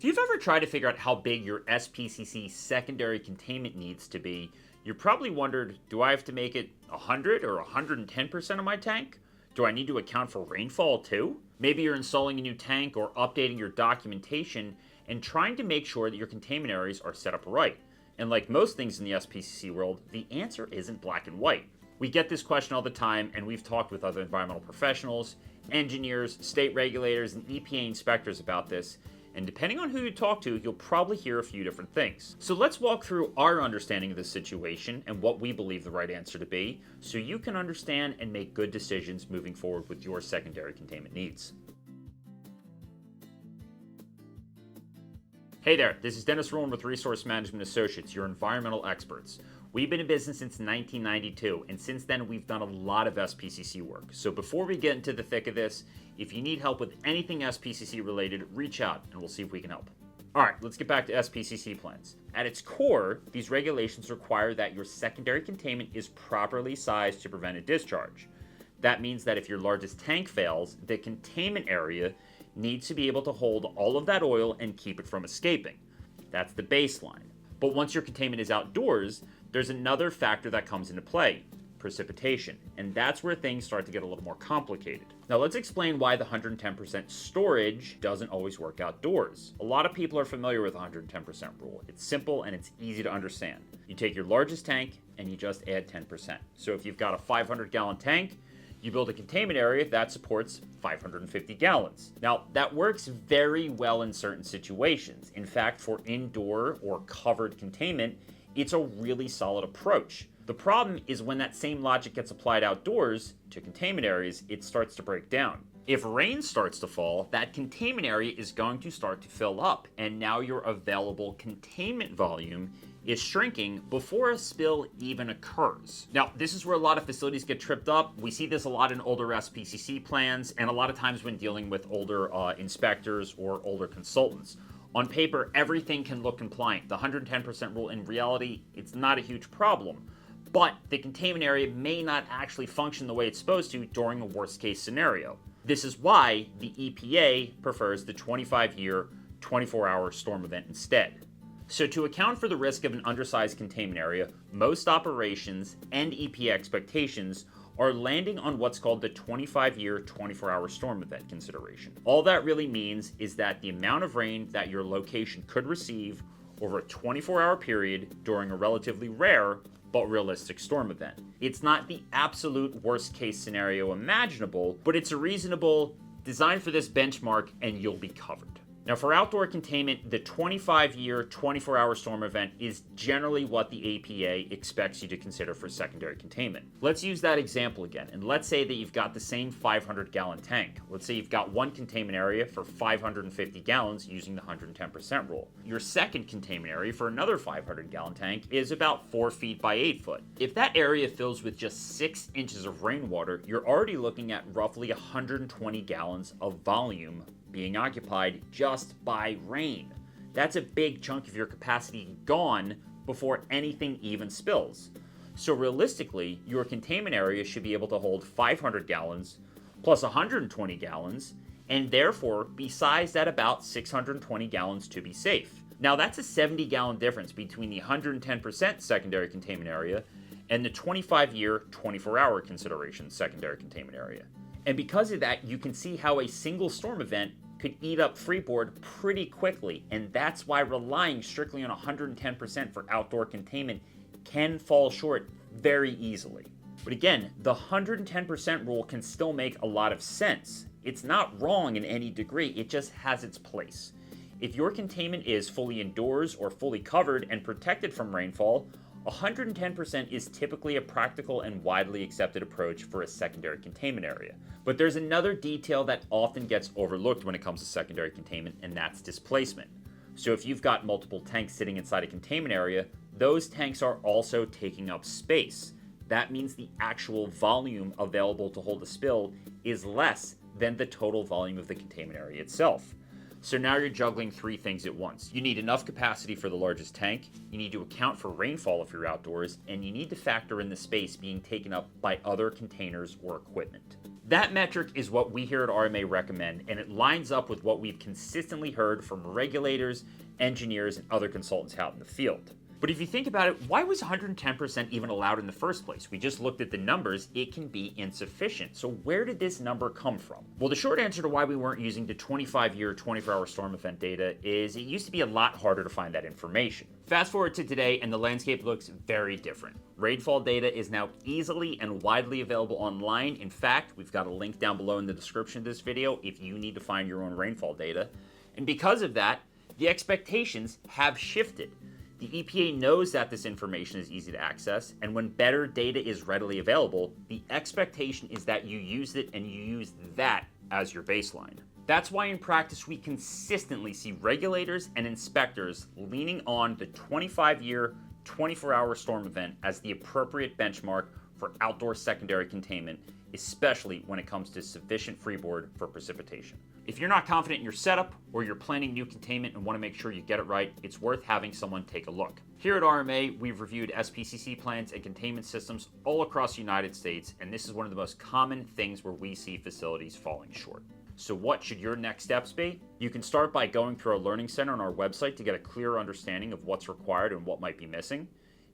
If you've ever tried to figure out how big your SPCC secondary containment needs to be, you probably wondered, do I have to make it 100 or 110% of my tank? Do I need to account for rainfall too? Maybe you're installing a new tank or updating your documentation and trying to make sure that your containment areas are set up right. And like most things in the SPCC world, the answer isn't black and white. We get this question all the time, and we've talked with other environmental professionals, engineers, state regulators, and EPA inspectors about this. And depending on who you talk to, you'll probably hear a few different things. So let's walk through our understanding of the situation and what we believe the right answer to be, so you can understand and make good decisions moving forward with your secondary containment needs. Hey there, this is Dennis Ruhlin with Resource Management Associates, your environmental experts. We've been in business since 1992, and since then we've done a lot of SPCC work. So before we get into the thick of this, if you need help with anything SPCC related, reach out and we'll see if we can help. All right, let's get back to SPCC plans. At its core, these regulations require that your secondary containment is properly sized to prevent a discharge. That means that if your largest tank fails, the containment area needs to be able to hold all of that oil and keep it from escaping. That's the baseline. But once your containment is outdoors, there's another factor that comes into play: precipitation. And that's where things start to get a little more complicated. Now let's explain why the 110% storage doesn't always work outdoors. A lot of people are familiar with the 110% rule. It's simple and it's easy to understand. You take your largest tank and you just add 10%. So if you've got a 500-gallon tank, you build a containment area that supports 550 gallons. Now, that works very well in certain situations. In fact, for indoor or covered containment, it's a really solid approach. The problem is when that same logic gets applied outdoors to containment areas, it starts to break down. If rain starts to fall, that containment area is going to start to fill up, and now your available containment volume is shrinking before a spill even occurs. Now, this is where a lot of facilities get tripped up. We see this a lot in older SPCC plans, and a lot of times when dealing with older inspectors or older consultants. On paper, everything can look compliant. The 110% rule, in reality, it's not a huge problem. But the containment area may not actually function the way it's supposed to during a worst-case scenario. This is why the EPA prefers the 25-year, 24-hour storm event instead. So to account for the risk of an undersized containment area, most operations and EPA expectations are landing on what's called the 25-year, 24-hour storm event consideration. All that really means is that the amount of rain that your location could receive over a 24-hour period during a relatively rare but realistic storm event. It's not the absolute worst-case scenario imaginable, but it's a reasonable, designed for this benchmark, and you'll be covered. Now, for outdoor containment, the 25-year, 24-hour storm event is generally what the EPA expects you to consider for secondary containment. Let's use that example again, and let's say that you've got the same 500-gallon tank. Let's say you've got one containment area for 550 gallons using the 110% rule. Your second containment area for another 500-gallon tank is about 4 feet by 8 foot. If that area fills with just 6 inches of rainwater, you're already looking at roughly 120 gallons of volume being occupied just by rain. That's a big chunk of your capacity gone before anything even spills. So realistically, your containment area should be able to hold 500 gallons plus 120 gallons, and therefore be sized at about 620 gallons to be safe. Now that's a 70-gallon difference between the 110% secondary containment area and the 25-year, 24-hour consideration secondary containment area. And because of that, you can see how a single storm event could eat up freeboard pretty quickly, and that's why relying strictly on 110% for outdoor containment can fall short very easily. But again, the 110% rule can still make a lot of sense. It's not wrong in any degree, it just has its place. If your containment is fully indoors or fully covered and protected from rainfall, 110% is typically a practical and widely accepted approach for a secondary containment area. But there's another detail that often gets overlooked when it comes to secondary containment, and that's displacement. So if you've got multiple tanks sitting inside a containment area, those tanks are also taking up space. That means the actual volume available to hold a spill is less than the total volume of the containment area itself. So now you're juggling 3 things at once. You need enough capacity for the largest tank, you need to account for rainfall if you're outdoors, and you need to factor in the space being taken up by other containers or equipment. That metric is what we here at RMA recommend, and it lines up with what we've consistently heard from regulators, engineers, and other consultants out in the field. But if you think about it, why was 110% even allowed in the first place? We just looked at the numbers. It can be insufficient. So where did this number come from? Well, the short answer to why we weren't using the 25-year, 24-hour storm event data is it used to be a lot harder to find that information. Fast forward to today, and the landscape looks very different. Rainfall data is now easily and widely available online. In fact, we've got a link down below in the description of this video if you need to find your own rainfall data. And because of that, the expectations have shifted. The EPA knows that this information is easy to access, and when better data is readily available, the expectation is that you use it and you use that as your baseline. That's why in practice we consistently see regulators and inspectors leaning on the 25-year, 24-hour storm event as the appropriate benchmark for outdoor secondary containment, especially when it comes to sufficient freeboard for precipitation. If you're not confident in your setup or you're planning new containment and want to make sure you get it right, it's worth having someone take a look. Here at RMA, we've reviewed SPCC plans and containment systems all across the United States, and this is one of the most common things where we see facilities falling short. So what should your next steps be? You can start by going through our Learning Center on our website to get a clearer understanding of what's required and what might be missing.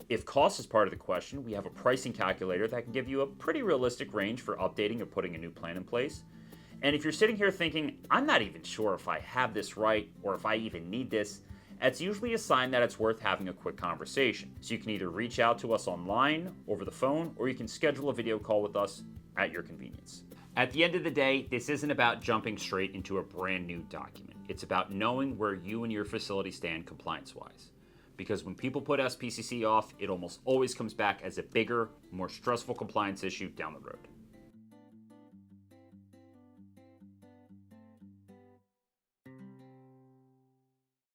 If cost is part of the question, we have a pricing calculator that can give you a pretty realistic range for updating or putting a new plan in place. And if you're sitting here thinking, I'm not even sure if I have this right or if I even need this, that's usually a sign that it's worth having a quick conversation. So you can either reach out to us online, over the phone, or you can schedule a video call with us at your convenience. At the end of the day, this isn't about jumping straight into a brand new document. It's about knowing where you and your facility stand compliance-wise. Because when people put SPCC off, it almost always comes back as a bigger, more stressful compliance issue down the road.